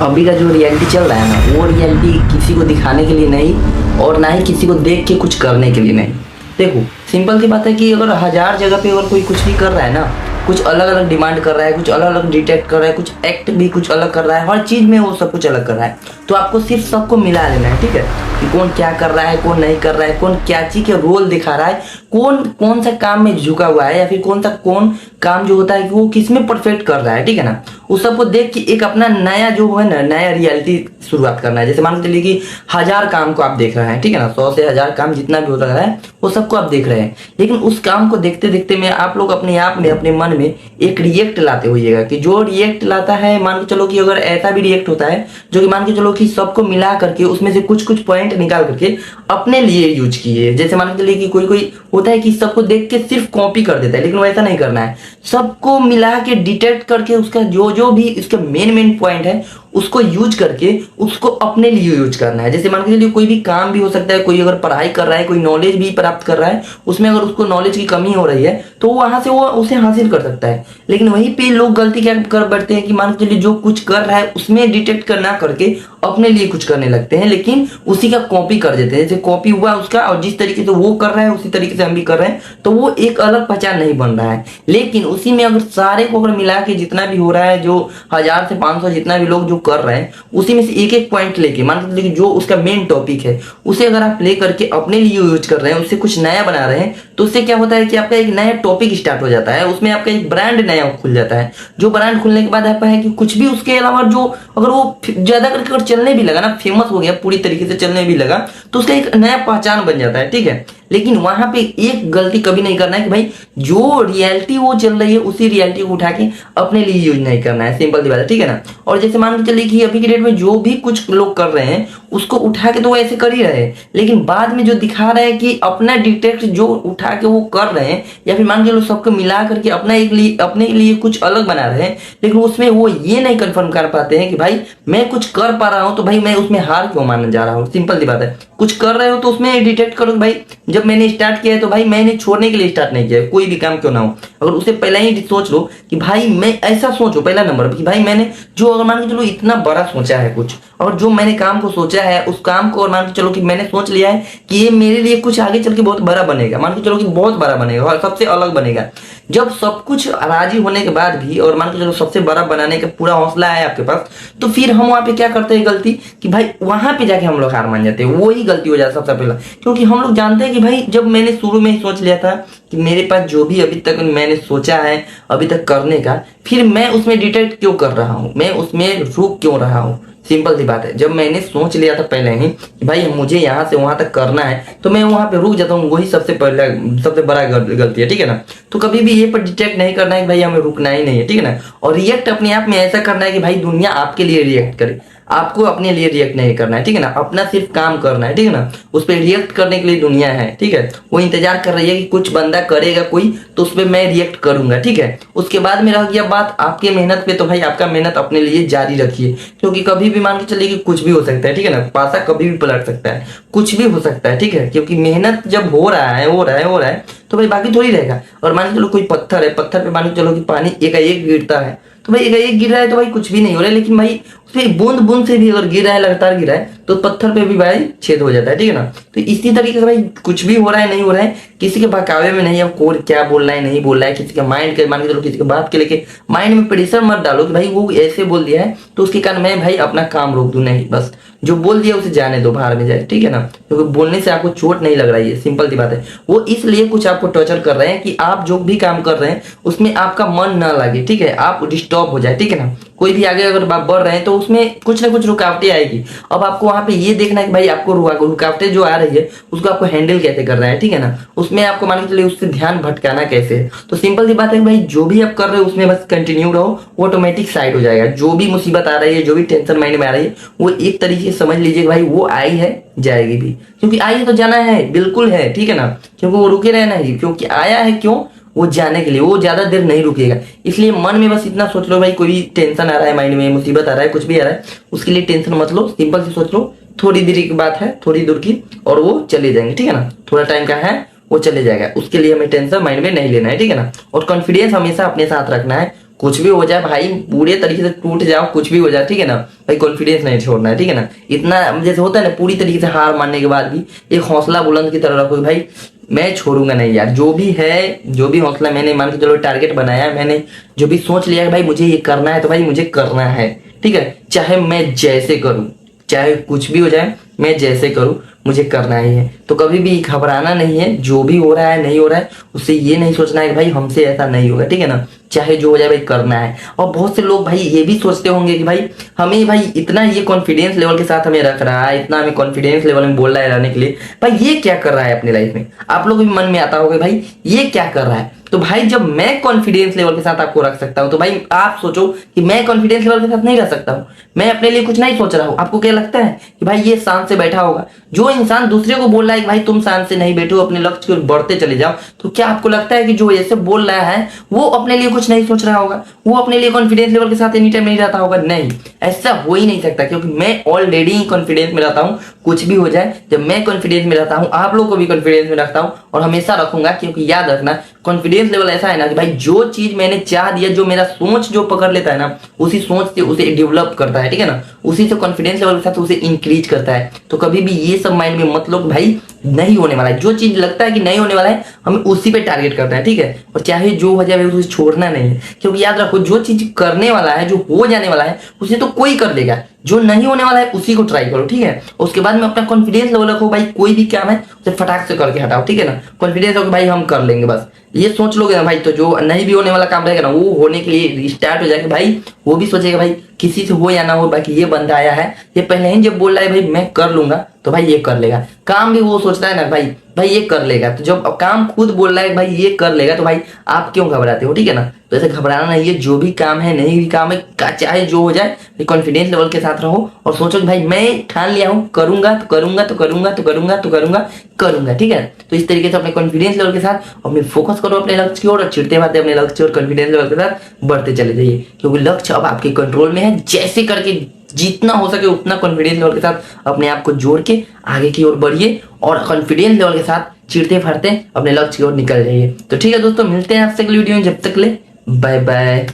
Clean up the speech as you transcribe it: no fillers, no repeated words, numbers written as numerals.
अभी का जो रियलिटी चल रहा है ना, वो रियलिटी किसी को दिखाने के लिए नहीं और ना ही किसी को देख के कुछ करने के लिए नहीं। देखो, सिंपल सी बात है कि अगर हजार जगह पे अगर कोई कुछ भी कर रहा है ना, कुछ अलग अलग डिमांड कर रहा है, कुछ अलग अलग डिटेक्ट कर रहा है, कुछ एक्ट भी कुछ अलग कर रहा है, हर चीज़ में वो सब कुछ अलग कर रहा है, तो आपको सिर्फ सबको मिला लेना है, ठीक है, कि कौन क्या कर रहा है, कौन नहीं कर रहा है, कौन क्या चीज़ के रोल दिखा रहा है, कौन कौन सा काम में झुका हुआ है, या फिर कौन काम जो होता है कि वो किस में परफेक्ट कर रहा है, ठीक है ना। उस सबको देख के एक अपना नया जो है ना, नया रियलिटी शुरुआत करना है। जैसे मान के चलिए कि हजार काम को आप देख रहे हैं, ठीक है ना, 100 से 1000 काम जितना भी हो रहा है वो सबको आप देख रहे हैं, लेकिन उस काम को देखते देखते में आप लोग अपने आप में, अपने मन में एक रिएक्ट लाते होइएगा, कि जो रिएक्ट लाता है, मान के चलो कि अगर ऐसा भी रिएक्ट होता है जो कि मान के चलो कि सबको मिला करके उसमें से कुछ कुछ पॉइंट निकाल करके अपने लिए यूज किए। जैसे मान के चलिए कि कोई कोई होता है कि सबको देख के सिर्फ कॉपी कर देता है, लेकिन वैसा नहीं करना है, सबको मिला के डिटेक्ट करके उसका जो जो भी इसका मेन पॉइंट है उसको यूज करके उसको अपने लिए यूज करना है। जैसे मान के चलिए कोई भी काम भी हो सकता है, कोई अगर पढ़ाई कर रहा है, कोई नॉलेज भी प्राप्त कर रहा है, उसमें अगर उसको नॉलेज की कमी हो रही है तो वहां से वो उसे हासिल कर सकता है। लेकिन वहीं पे लोग गलती क्या कर बैठते हैं कि मान के चलिए जो कुछ कर रहा है उसमें डिटेक्ट करना करके अपने लिए कुछ करने लगते हैं, लेकिन उसी का कॉपी कर देते हैं। जैसे कॉपी हुआ उसका, और जिस तरीके से वो कर रहा है उसी तरीके से हम भी कर रहे हैं, तो वो एक अलग पहचान नहीं बन रहा है। लेकिन उसी में अगर सारे को अगर मिला के जितना भी हो रहा है, जो 1000 से 500 जितना भी लोग जो कर रहे हैं, उसी में से एक एक पॉइंट लेके, मान के चलिए जो उसका मेन टॉपिक है उसे अगर आप ले करके अपने लिए यूज कर रहे हैं, उससे कुछ नया बना रहे हैं, तो उससे क्या होता है कि आपका एक नया टॉपिक स्टार्ट हो जाता है, उसमें आपका एक ब्रांड नया खुल जाता है। जो ब्रांड खुलने के बाद आपका है कि कुछ भी उसके अलावा जो अगर वो ज्यादा करके अगर चलने भी लगा ना, फेमस हो गया, पूरी तरीके से चलने भी लगा, तो उसका एक नया पहचान बन जाता है, ठीक है। लेकिन वहां पे एक गलती कभी नहीं करना है कि भाई जो रियलिटी वो चल रही है उसी रियलिटी को उठा के अपने लिए यूज नहीं करना है, सिंपल सी बात है, ठीक है ना। और जैसे मान के चलिए कि अभी के डेट में जो भी कुछ लोग कर रहे हैं उसको उठा के तो वो ऐसे कर ही रहे हैं, लेकिन बाद में जो दिखा रहे हैं कि अपना डिटेक्ट जो उठा के वो कर रहे हैं, या फिर मान के लोग सबको मिला करके अपने लिए कुछ अलग बना रहे हैं, लेकिन उसमें वो ये नहीं कंफर्म कर पाते हैं कि भाई मैं कुछ कर पा रहा हूं तो भाई मैं उसमें हार क्यों मानने जा रहा हूँ। सिंपल सी बात है, कुछ कर रहे हो तो उसमें डिटेक्ट करो भाई, जब मैंने स्टार्ट किया है तो भाई मैंने छोड़ने के लिए स्टार्ट नहीं किया है, कोई भी काम क्यों ना हो। अगर उसे पहले ही सोच लो कि भाई मैं ऐसा सोचो पहला नंबर कि भाई मैंने जो, अगर मान के चलो इतना बड़ा सोचा है कुछ, और जो मैंने काम को सोचा है उस काम को, और मान के चलो कि मैंने सोच लिया है कि ये मेरे लिए कुछ आगे चल के बहुत बड़ा बनेगा, मान के चलो कि बहुत बड़ा बनेगा और सबसे अलग बनेगा। जब सब कुछ राजी होने के बाद भी, और मान के चलो सबसे बड़ा बनाने का पूरा हौसला है आपके पास, तो फिर हम वहां पे क्या करते हैं गलती, कि भाई वहां पे जाके हम लोग हार मान जाते हैं। वही गलती हो जाती है सबसे पहला, क्योंकि हम लोग जानते हैं कि भाई जब मैंने शुरू में ही सोच लिया था कि मेरे पास जो भी अभी तक मैंने सोचा है अभी तक करने का, फिर मैं उसमें डिटेक्ट क्यों कर रहा हूँ, मैं उसमें रुक क्यों रहा हूँ। सिंपल सी बात है, जब मैंने सोच लिया था पहले ही कि भाई मुझे यहाँ से वहां तक करना है, तो मैं वहां पे रुक जाता हूँ। वही सबसे पहला सबसे बड़ा गलती है, ठीक है ना। तो कभी भी ये पर डिटेक्ट नहीं करना है कि भाई हमें रुकना ही नहीं है, ठीक है ना। और रिएक्ट अपने आप में ऐसा करना है कि भाई दुनिया आपके लिए रिएक्ट करे, आपको अपने लिए रिएक्ट नहीं करना है, ठीक है ना। अपना सिर्फ काम करना है, ठीक है ना। उस पर रिएक्ट करने के लिए दुनिया है, ठीक है, वो इंतजार कर रही है कि कुछ बंदा करेगा कोई, तो उस पर मैं रिएक्ट करूंगा, ठीक है। उसके बाद में रह गया बात आपके मेहनत पे, तो भाई आपका मेहनत अपने लिए जारी रखिए, क्योंकि कभी भी मान के चलिए कि कुछ भी हो सकता है, ठीक है ना। पासा कभी भी पलट सकता है, कुछ भी हो सकता है, ठीक है। क्योंकि मेहनत जब हो रहा है तो भाई बाकी थोड़ी रहेगा। और मान के चलो कोई पत्थर है, पत्थर पे मान के चलो कि पानी एकाएक गिरता है, तो भाई एकाएक गिर रहा है तो भाई कुछ भी नहीं हो रहा है, लेकिन भाई उसमें बूंद बूंद से भी अगर गिर रहा है, लगातार गिर रहा है, तो पत्थर पे भी भाई छेद हो जाता है, ठीक है ना। तो इसी तरीके से भाई कुछ भी हो रहा है नहीं हो रहा है, किसी के बहकावे में नहीं है, कोई क्या बोल रहा है नहीं बोल रहा है, किसी के माइंड के, मान के चलो किसी के बात के लेके माइंड में प्रेशर मत डालो कि भाई वो ऐसे बोल दिया है तो उसके कारण मैं भाई अपना काम रोक दूं। नहीं, बस जो बोल दिया उसे जाने दो, बाहर में जाए, ठीक है ना। क्योंकि बोलने से आपको चोट नहीं लग रही है, सिंपल सी बात है। वो इसलिए कुछ आपको टॉर्चर कर रहे हैं कि आप जो भी काम कर रहे हैं उसमें आपका मन ना लगे, ठीक है, आप डिस्टर्ब हो जाए, ठीक है ना। कोई भी आगे अगर आप बढ़ रहे हैं तो उसमें कुछ ना कुछ रुकावटें आएगी। अब आपको वहां पे ये देखना है कि भाई आपको रुकावटें जो आ रही है उसको आपको हैंडल कैसे करना है, ठीक है ना। उसमें आपको मान के चलिए उससे ध्यान भटकाना कैसे है। तो सिंपल सी बात है कि भाई जो भी आप कर रहे हो उसमें बस कंटिन्यू रहो, वो ऑटोमेटिक साइड हो जाएगा। जो भी मुसीबत आ रही है, जो भी टेंशन माइंड में आ रही है, वो एक तरीके से समझ लीजिए भाई वो आई है जाएगी भी, क्योंकि आई है तो जाना है, बिल्कुल है, ठीक है ना। क्योंकि वो रुके रहना ही, क्योंकि आया है क्यों, वो जाने के लिए, वो ज्यादा देर नहीं रुकेगा। इसलिए मन में बस इतना सोच लो भाई, कोई भी टेंशन आ रहा है माइंड में, मुसीबत आ रहा है, कुछ भी आ रहा है, उसके लिए टेंशन मत लो, सिंपल से सोच लो थोड़ी देर की बात है, थोड़ी दूर की, और वो चले जाएंगे, ठीक है ना। थोड़ा टाइम का है, वो चले जाएगा, उसके लिए हमें टेंशन माइंड में नहीं लेना है, ठीक है ना। और कॉन्फिडेंस हमेशा अपने साथ रखना है, कुछ भी हो जाए भाई, पूरे तरीके से टूट जाओ, कुछ भी हो जाए, ठीक है ना भाई, कॉन्फिडेंस नहीं छोड़ना है, ठीक है ना। इतना जैसे होता है ना, पूरी तरीके से हार मानने के बाद भी एक हौसला बुलंद की तरह रखो भाई, मैं छोड़ूंगा नहीं यार। जो भी है, जो भी हौसला मैंने मान के चलो टारगेट बनाया, मैंने जो भी सोच लिया है भाई मुझे ये करना है, तो भाई मुझे करना है, ठीक है। चाहे मैं जैसे करूं, चाहे कुछ भी हो जाए, मैं जैसे करूं मुझे करना ही है। तो कभी भी घबराना नहीं है, जो भी हो रहा है नहीं हो रहा है उससे ये नहीं सोचना है कि भाई हमसे ऐसा नहीं होगा, ठीक है ना। चाहे जो हो जाए भाई करना है। और बहुत से लोग भाई ये भी सोचते होंगे कि भाई हमें भाई इतना ये कॉन्फिडेंस लेवल के साथ हमें रख रहा है, इतना हमें कॉन्फिडेंस लेवल में बोल रहा है रहने के लिए, भाई ये क्या कर रहा है अपनी लाइफ में। आप लोग भी मन में आता होगा भाई ये क्या कर रहा है। तो भाई जब मैं कॉन्फिडेंस लेवल के साथ आपको रख सकता हूं, तो भाई आप सोचो कि मैं कॉन्फिडेंस लेवल के साथ नहीं रह सकता हूं, मैं अपने लिए कुछ नहीं सोच रहा हूं। आपको क्या लगता है कि भाई ये शांत से बैठा होगा? जो इंसान दूसरे को बोल रहा है कि भाई तुम शांत से नहीं बैठो, अपने लक्ष्य की ओर बढ़ते चले जाओ, तो क्या आपको लगता है कि जो ऐसे बोल रहा है वो अपने लिए कुछ नहीं सोच रहा होगा, वो अपने लिए कॉन्फिडेंस लेवल के साथ एनी टाइम नहीं रहता होगा? नहीं, ऐसा हो ही नहीं सकता, क्योंकि मैं ऑलरेडी कॉन्फिडेंस में रहता हूं। कुछ भी हो जाए, जब मैं कॉन्फिडेंस में रहता हूं, आप लोग को भी कॉन्फिडेंस में रखता हूं और हमेशा रखूंगा। क्योंकि याद रखना, कॉन्फिडेंस लेवल ऐसा है ना कि भाई जो चीज मैंने चाह दिया, जो मेरा सोच जो पकड़ लेता है ना, उसी सोच से उसे डेवलप करता है, ठीक है ना, उसी से कॉन्फिडेंस लेवल के साथ उसे इंक्रीज करता है। तो कभी भी ये सब माइंड में मत लो भाई नहीं होने वाला है। जो चीज लगता है कि नहीं होने वाला है, हमें उसी पे टारगेट करता है, ठीक है। और चाहे जो हो जाए उसे छोड़ना नहीं है, क्योंकि याद रखो जो चीज करने वाला है, जो हो जाने वाला है, उसे तो कोई कर देगा। जो नहीं होने वाला है उसी को ट्राई करो, ठीक है। उसके बाद में अपना कॉन्फिडेंस लेवल रखो भाई, कोई भी काम है उसे फटाक से करके हटाओ, ठीक है ना। कॉन्फिडेंस रखो भाई हम कर लेंगे, बस ये सोच लोगे ना भाई, तो जो नहीं भी होने वाला काम रहेगा ना, वो होने के लिए स्टार्ट हो जाएगा भाई। वो भी सोचेगा भाई किसी से हो या ना हो, बाकी ये बंदा आया है, ये पहले ही जब बोल रहा है भाई मैं कर लूंगा, तो भाई ये कर लेगा। काम भी वो सोचता है ना भाई भाई ये कर लेगा, तो जब काम खुद बोल रहा है भाई ये कर लेगा, तो भाई आप क्यों घबराते हो, ठीक है ना। तो ऐसे घबराना नहीं है, जो भी काम है, नहीं भी काम है, चाहे जो हो जाए, कॉन्फिडेंस लेवल के साथ रहो और सोचो कि भाई मैं ठान लिया हूँ, करूंगा तो करूंगा तो करूंगा तो करूंगा तो करूंगा करूंगा, ठीक है। तो इस तरीके से अपने कॉन्फिडेंस लेवल के साथ अपने फोकस करो अपने लक्ष्य की ओर, और चिढ़ते भाते अपने लक्ष्य और कॉन्फिडेंस लेवल के साथ बढ़ते चले जाइए, क्योंकि लक्ष्य अब आपके कंट्रोल में है। जैसे करके जितना हो सके उतना कॉन्फिडेंस लेवल के साथ अपने आप को जोड़ के आगे की ओर बढ़िए, और कॉन्फिडेंस लेवल के साथ चिढ़ते फरते अपने लक्ष्य की ओर निकल जाइए। तो ठीक है दोस्तों, मिलते हैं आपसे अगली वीडियो में, जब तक ले बाय बाय।